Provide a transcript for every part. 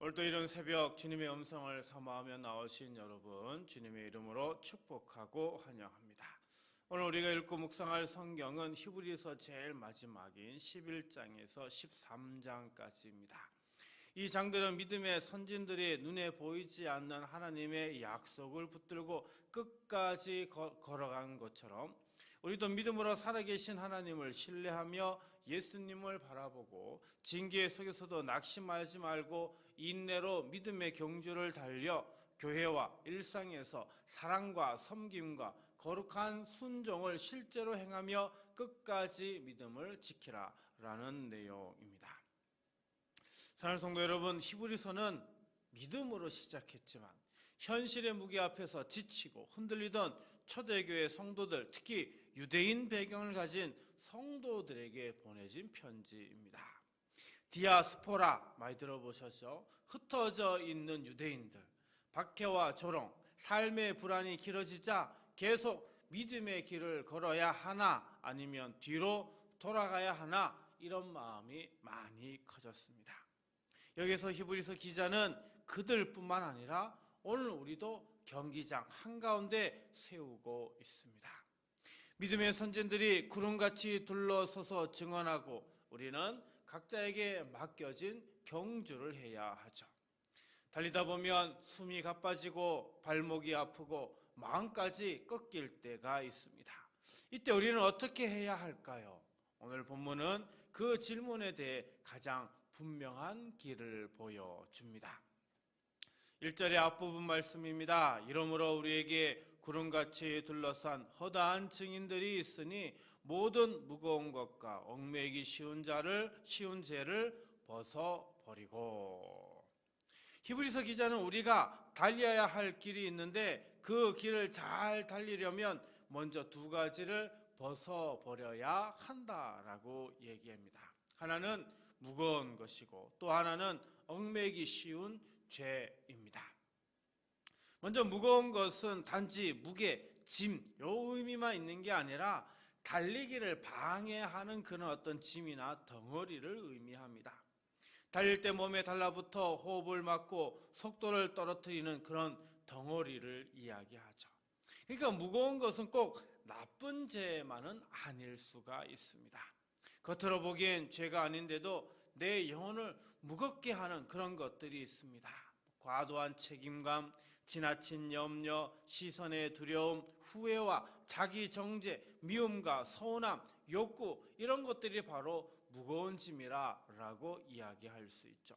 오늘도 이른 새벽 주님의 음성을 사모하며 나오신 여러분, 주님의 이름으로 축복하고 환영합니다. 오늘 우리가 읽고 묵상할 성경은 히브리서 제일 마지막인 11장에서 13장까지입니다. 이 장들은 믿음의 선진들이 눈에 보이지 않는 하나님의 약속을 붙들고 끝까지 걸어간 것처럼 우리도 믿음으로 살아계신 하나님을 신뢰하며 예수님을 바라보고 징계 속에서도 낙심하지 말고 인내로 믿음의 경주를 달려 교회와 일상에서 사랑과 섬김과 거룩한 순종을 실제로 행하며 끝까지 믿음을 지키라라는 내용입니다. 사랑하는 성도 여러분, 히브리서는 믿음으로 시작했지만 현실의 무게 앞에서 지치고 흔들리던 초대교회 성도들, 특히 유대인 배경을 가진 성도들에게 보내진 편지입니다. 디아스포라 많이 들어보셨죠? 흩어져 있는 유대인들, 박해와 조롱, 삶의 불안이 길어지자 계속 믿음의 길을 걸어야 하나 아니면 뒤로 돌아가야 하나 이런 마음이 많이 커졌습니다. 여기서 히브리서 기자는 그들뿐만 아니라 오늘 우리도 경기장 한가운데 세우고 있습니다. 믿음의 선진들이 구름같이 둘러서서 증언하고 우리는 각자에게 맡겨진 경주를 해야 하죠. 달리다 보면 숨이 가빠지고 발목이 아프고 마음까지 꺾일 때가 있습니다. 이때 우리는 어떻게 해야 할까요? 오늘 본문은 그 질문에 대해 가장 분명한 길을 보여줍니다. 1절의 앞부분 말씀입니다. 이러므로 우리에게 구름같이 둘러싼 허다한 증인들이 있으니 모든 무거운 것과 얽매이기 쉬운 죄를 벗어버리고. 히브리서 기자는 우리가 달려야 할 길이 있는데 그 길을 잘 달리려면 먼저 두 가지를 벗어버려야 한다라고 얘기합니다. 하나는 무거운 것이고 또 하나는 얽매이기 쉬운 죄입니다. 먼저 무거운 것은 단지 무게, 짐, 요 의미만 있는 게 아니라 달리기를 방해하는 그런 어떤 짐이나 덩어리를 의미합니다. 달릴 때 몸에 달라붙어 호흡을 막고 속도를 떨어뜨리는 그런 덩어리를 이야기하죠. 그러니까 무거운 것은 꼭 나쁜 죄만은 아닐 수가 있습니다. 겉으로 보기엔 죄가 아닌데도 내 영혼을 무겁게 하는 그런 것들이 있습니다. 과도한 책임감, 지나친 염려, 시선의 두려움, 후회와 자기 정죄, 미움과 서운함, 욕구 이런 것들이 바로 무거운 짐이라고 이야기할 수 있죠.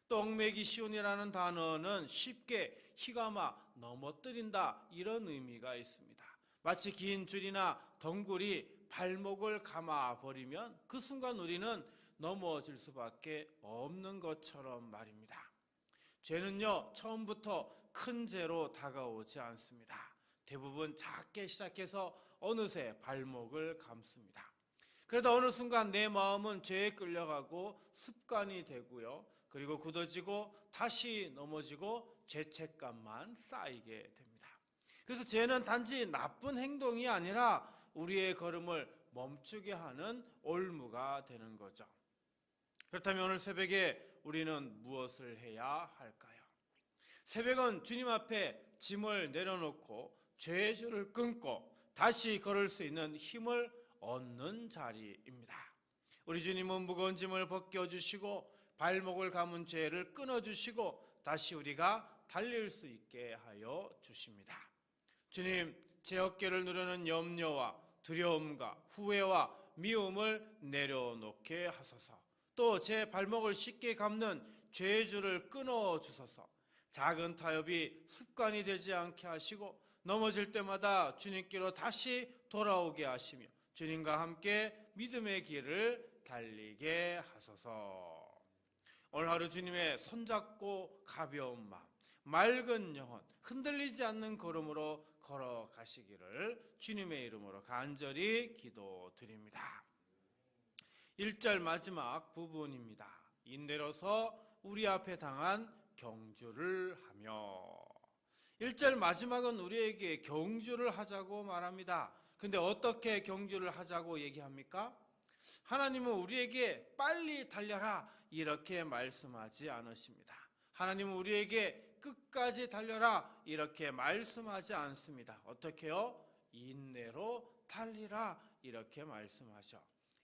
또 얽매이기 쉬운이라는 단어는 쉽게 휘감아 넘어뜨린다 이런 의미가 있습니다. 마치 긴 줄이나 덩굴이 발목을 감아버리면 그 순간 우리는 넘어질 수밖에 없는 것처럼 말입니다. 죄는요, 처음부터 큰 죄로 다가오지 않습니다. 대부분 작게 시작해서 어느새 발목을 감습니다. 그러다 어느 순간 내 마음은 죄에 끌려가고 습관이 되고요. 그리고 굳어지고 다시 넘어지고 죄책감만 쌓이게 됩니다. 그래서 죄는 단지 나쁜 행동이 아니라 우리의 걸음을 멈추게 하는 올무가 되는 거죠. 그렇다면 오늘 새벽에 우리는 무엇을 해야 할까요? 새벽은 주님 앞에 짐을 내려놓고 죄의 줄을 끊고 다시 걸을 수 있는 힘을 얻는 자리입니다. 우리 주님은 무거운 짐을 벗겨주시고 발목을 감은 죄를 끊어주시고 다시 우리가 달릴 수 있게 하여 주십니다. 주님, 제 어깨를 누르는 염려와 두려움과 후회와 미움을 내려놓게 하소서. 또 제 발목을 쉽게 감는 죄의 줄을 끊어주소서. 작은 타협이 습관이 되지 않게 하시고 넘어질 때마다 주님께로 다시 돌아오게 하시며 주님과 함께 믿음의 길을 달리게 하소서. 오늘 하루 주님의 손잡고 가벼운 마음, 맑은 영혼, 흔들리지 않는 걸음으로 걸어가시기를 주님의 이름으로 간절히 기도드립니다. 1절 마지막 부분입니다. 인내로서 우리 앞에 당한 경주를 하며. 1절 마지막은 우리에게 경주를 하자고 말합니다. 근데 어떻게 경주를 하자고 얘기합니까? 하나님은 우리에게 빨리 달려라 이렇게 말씀하지 않으십니다. 하나님은 우리에게 끝까지 달려라 이렇게 말씀하지 않습니다. 어떻게요? 인내로 달리라 이렇게 말씀하셔.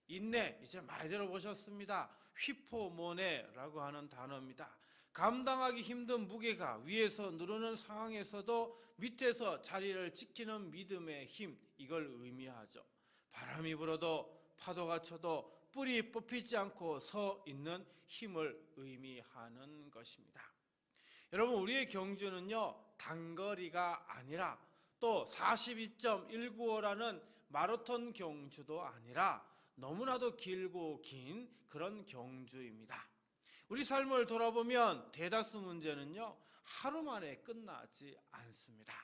인내, 이제 많이 들어보셨습니다. 휘포모네라고 하는 단어입니다. 감당하기 힘든 무게가 위에서 누르는 상황에서도 밑에서 자리를 지키는 믿음의 힘, 이걸 의미하죠. 바람이 불어도 파도가 쳐도 뿔이 뽑히지 않고 서 있는 힘을 의미하는 것입니다. 여러분, 우리의 경주는요, 단거리가 아니라 또 42.195라는 마라톤 경주도 아니라 너무나도 길고 긴 그런 경주입니다. 우리 삶을 돌아보면 대다수 문제는요, 하루 만에 끝나지 않습니다.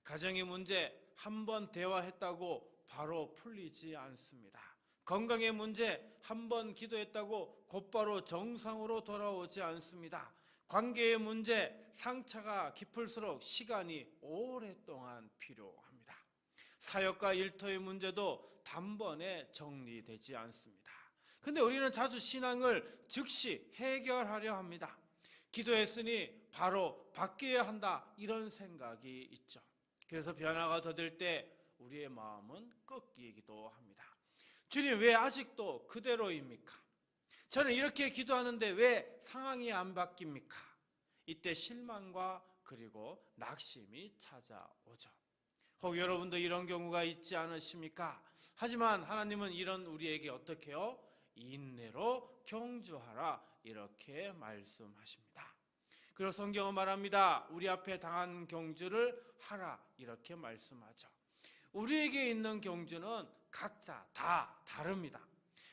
가정의 문제 한 번 대화했다고 바로 풀리지 않습니다. 건강의 문제 한 번 기도했다고 곧바로 정상으로 돌아오지 않습니다. 관계의 문제, 상처가 깊을수록 시간이 오랫동안 필요합니다. 사역과 일터의 문제도 단번에 정리되지 않습니다. 근데 우리는 자주 신앙을 즉시 해결하려 합니다. 기도했으니 바로 바뀌어야 한다, 이런 생각이 있죠. 그래서 변화가 더딜 때 우리의 마음은 꺾이기도 합니다. 주님, 왜 아직도 그대로입니까? 저는 이렇게 기도하는데 왜 상황이 안 바뀝니까? 이때 실망과 그리고 낙심이 찾아오죠. 혹 여러분도 이런 경우가 있지 않으십니까? 하지만 하나님은 이런 우리에게 어떻게 해요? 인내로 경주하라 이렇게 말씀하십니다. 그리고 성경은 말합니다. 우리 앞에 당한 경주를 하라 이렇게 말씀하죠. 우리에게 있는 경주는 각자 다 다릅니다.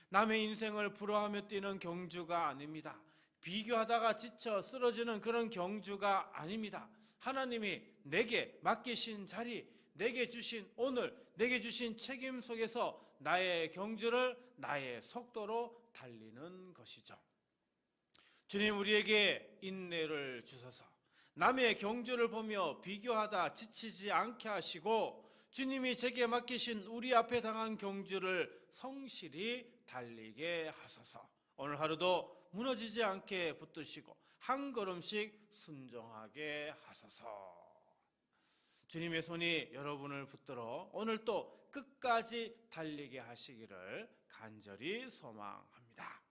남의 인생을 부러워하며 뛰는 경주가 아닙니다. 비교하다가 지쳐 쓰러지는 그런 경주가 아닙니다. 하나님이 내게 맡기신 자리, 내게 주신 오늘, 내게 주신 책임 속에서 나의 경주를 나의 속도로 달리는 것이죠. 주님, 우리에게 인내를 주셔서 남의 경주를 보며 비교하다 지치지 않게 하시고, 주님이 제게 맡기신 우리 앞에 당한 경주를 성실히 달리게 하소서. 오늘 하루도 무너지지 않게 붙드시고 한 걸음씩 순종하게 하소서. 주님의 손이 여러분을 붙들어 오늘 또 끝까지 달리게 하시기를 간절히 소망합니다.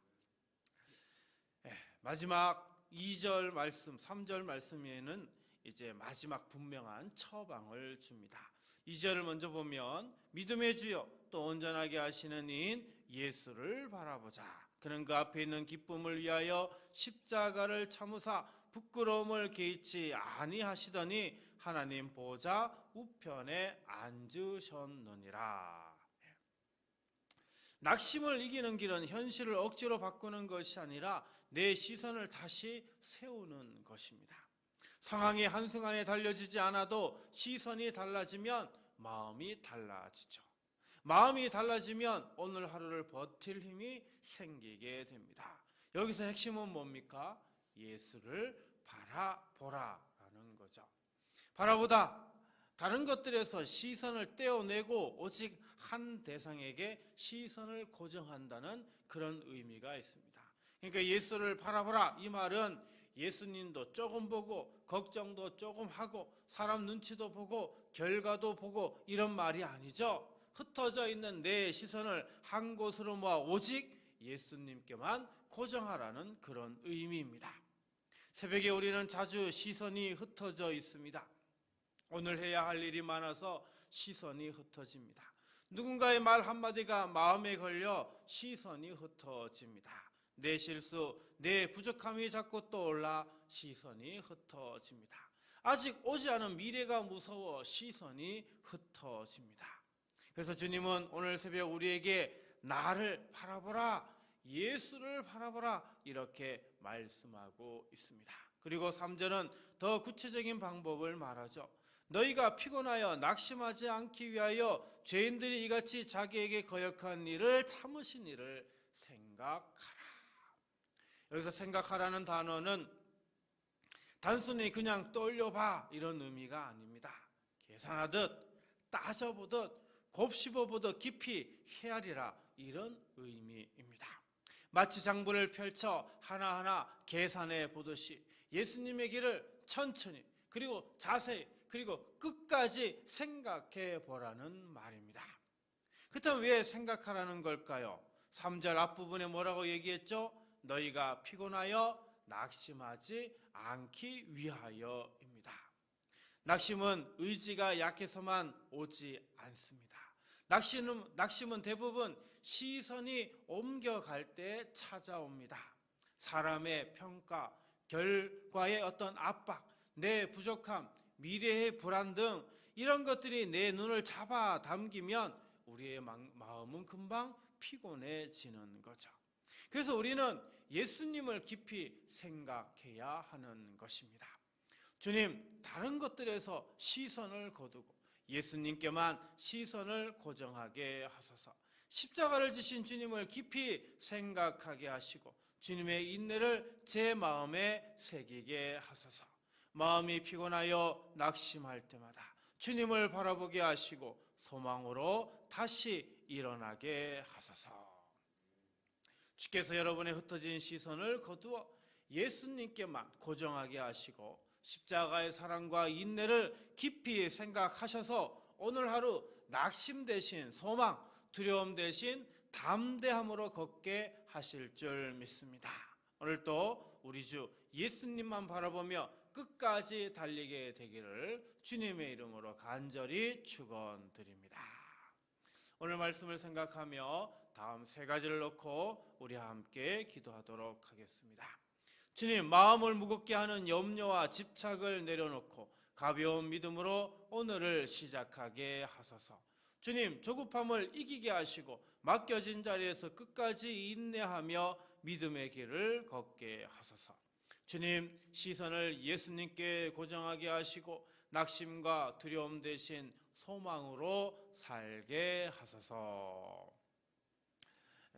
마지막 2절 말씀, 3절 말씀에는 이제 마지막 분명한 처방을 줍니다. 2절을 먼저 보면, 믿음의 주여 또 온전하게 하시는 이인 예수를 바라보자. 그는 그 앞에 있는 기쁨을 위하여 십자가를 참으사 부끄러움을 개의치 아니하시더니 하나님 보좌 우편에 앉으셨느니라. 낙심을 이기는 길은 현실을 억지로 바꾸는 것이 아니라 내 시선을 다시 세우는 것입니다. 상황이 한순간에 달라지지 않아도 시선이 달라지면 마음이 달라지죠. 마음이 달라지면 오늘 하루를 버틸 힘이 생기게 됩니다. 여기서 핵심은 뭡니까? 예수를 바라보라라는 거죠. 바라보다, 다른 것들에서 시선을 떼어내고 오직 한 대상에게 시선을 고정한다는 그런 의미가 있습니다. 그러니까 예수를 바라보라, 이 말은 예수님도 조금 보고 걱정도 조금 하고 사람 눈치도 보고 결과도 보고 이런 말이 아니죠. 흩어져 있는 내 시선을 한 곳으로 모아 오직 예수님께만 고정하라는 그런 의미입니다. 새벽에 우리는 자주 시선이 흩어져 있습니다. 오늘 해야 할 일이 많아서 시선이 흩어집니다. 누군가의 말 한마디가 마음에 걸려 시선이 흩어집니다. 내 실수, 내 부족함이 자꾸 떠올라 시선이 흩어집니다. 아직 오지 않은 미래가 무서워 시선이 흩어집니다. 그래서 주님은 오늘 새벽 우리에게 나를 바라보라, 예수를 바라보라 이렇게 말씀하고 있습니다. 그리고 3절은 더 구체적인 방법을 말하죠. 너희가 피곤하여 낙심하지 않기 위하여 죄인들이 이같이 자기에게 거역한 일을 참으신 일을 생각하라. 여기서 생각하라는 단어는 단순히 그냥 떠올려봐 이런 의미가 아닙니다. 계산하듯 따져보듯 곱씹어보듯 깊이 헤아리라 이런 의미입니다. 마치 장부를 펼쳐 하나하나 계산해 보듯이 예수님의 길을 천천히 그리고 자세히 그리고 끝까지 생각해 보라는 말입니다. 그렇다면 왜 생각하라는 걸까요? 3절 앞부분에 뭐라고 얘기했죠? 너희가 피곤하여 낙심하지 않기 위하여입니다. 낙심은 의지가 약해서만 오지 않습니다. 낙심은 대부분 시선이 옮겨갈 때 찾아옵니다. 사람의 평가, 결과의 어떤 압박, 내 부족함, 미래의 불안 등 이런 것들이 내 눈을 잡아 당기면 우리의 마음은 금방 피곤해지는 거죠. 그래서 우리는 예수님을 깊이 생각해야 하는 것입니다. 주님, 다른 것들에서 시선을 거두고 예수님께만 시선을 고정하게 하소서. 십자가를 지신 주님을 깊이 생각하게 하시고 주님의 인내를 제 마음에 새기게 하소서. 마음이 피곤하여 낙심할 때마다 주님을 바라보게 하시고 소망으로 다시 일어나게 하소서. 주께서 여러분의 흩어진 시선을 거두어 예수님께만 고정하게 하시고 십자가의 사랑과 인내를 깊이 생각하셔서 오늘 하루 낙심 대신 소망, 두려움 대신 담대함으로 걷게 하실 줄 믿습니다. 오늘도 우리 주 예수님만 바라보며 끝까지 달리게 되기를 주님의 이름으로 간절히 축원드립니다. 오늘 말씀을 생각하며 다음 세 가지를 놓고 우리 함께 기도하도록 하겠습니다. 주님, 마음을 무겁게 하는 염려와 집착을 내려놓고 가벼운 믿음으로 오늘을 시작하게 하소서. 주님, 조급함을 이기게 하시고 맡겨진 자리에서 끝까지 인내하며 믿음의 길을 걷게 하소서. 주님, 시선을 예수님께 고정하게 하시고 낙심과 두려움 대신 소망으로 살게 하소서.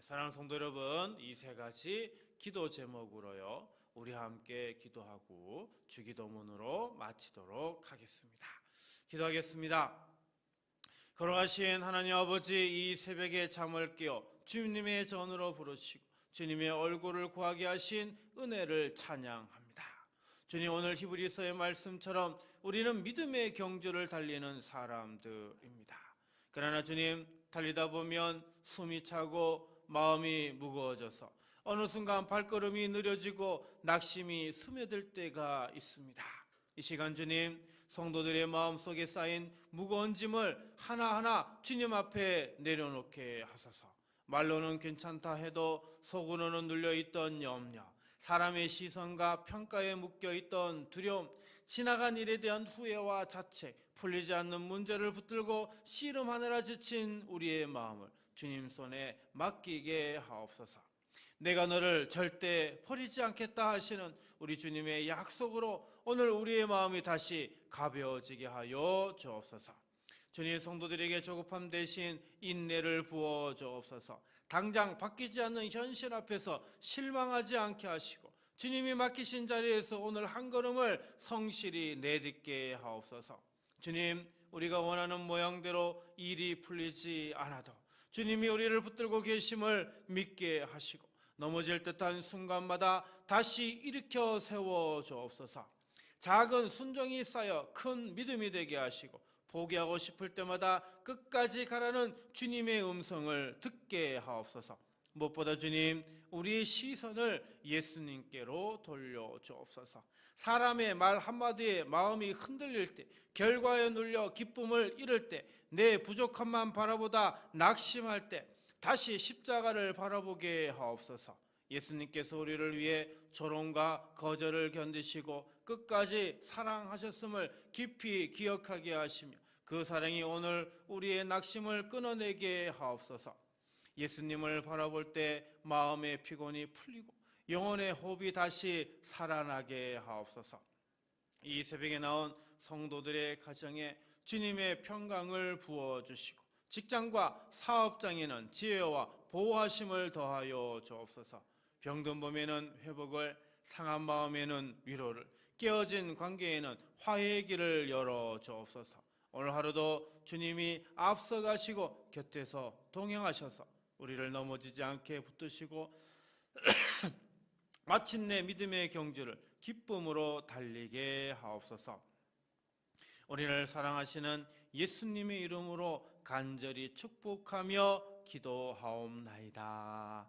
사랑하는 성도 여러분, 이 세 가지 기도 제목으로요 우리 함께 기도하고 주기도문으로 마치도록 하겠습니다. 기도하겠습니다. 걸어가신 하나님 아버지, 이 새벽에 잠을 깨어 주님의 전으로 부르시고 주님의 얼굴을 구하게 하신 은혜를 찬양합니다. 주님, 오늘 히브리서의 말씀처럼 우리는 믿음의 경주를 달리는 사람들입니다. 그러나 주님, 달리다 보면 숨이 차고 마음이 무거워져서 어느 순간 발걸음이 느려지고 낙심이 스며들 때가 있습니다. 이 시간 주님, 성도들의 마음속에 쌓인 무거운 짐을 하나하나 주님 앞에 내려놓게 하소서. 말로는 괜찮다 해도 속으로는 눌려있던 염려, 사람의 시선과 평가에 묶여있던 두려움, 지나간 일에 대한 후회와 자책, 풀리지 않는 문제를 붙들고 씨름하느라 지친 우리의 마음을 주님 손에 맡기게 하옵소서. 내가 너를 절대 버리지 않겠다 하시는 우리 주님의 약속으로 오늘 우리의 마음이 다시 가벼워지게 하여 주옵소서. 주님, 성도들에게 조급함 대신 인내를 부어 주옵소서. 당장 바뀌지 않는 현실 앞에서 실망하지 않게 하시고 주님이 맡기신 자리에서 오늘 한 걸음을 성실히 내딛게 하옵소서. 주님, 우리가 원하는 모양대로 일이 풀리지 않아도 주님이 우리를 붙들고 계심을 믿게 하시고 넘어질 듯한 순간마다 다시 일으켜 세워 주옵소서. 작은 순종이 쌓여 큰 믿음이 되게 하시고 포기하고 싶을 때마다 끝까지 가라는 주님의 음성을 듣게 하옵소서. 무엇보다 주님, 우리의 시선을 예수님께로 돌려 주옵소서. 사람의 말 한마디에 마음이 흔들릴 때, 결과에 눌려 기쁨을 잃을 때, 내 부족함만 바라보다 낙심할 때 다시 십자가를 바라보게 하옵소서. 예수님께서 우리를 위해 조롱과 거절을 견디시고 끝까지 사랑하셨음을 깊이 기억하게 하시며 그 사랑이 오늘 우리의 낙심을 끊어내게 하옵소서. 예수님을 바라볼 때 마음의 피곤이 풀리고 영혼의 호흡이 다시 살아나게 하옵소서. 이 새벽에 나온 성도들의 가정에 주님의 평강을 부어주시고 직장과 사업장에는 지혜와 보호하심을 더하여 주옵소서. 병든 몸에는 회복을, 상한 마음에는 위로를, 깨어진 관계에는 화해의 길을 열어 주옵소서. 오늘 하루도 주님이 앞서가시고 곁에서 동행하셔서 우리를 넘어지지 않게 붙드시고 마침내 믿음의 경주를 기쁨으로 달리게 하옵소서. 우리를 사랑하시는 예수님의 이름으로 간절히 축복하며 기도하옵나이다.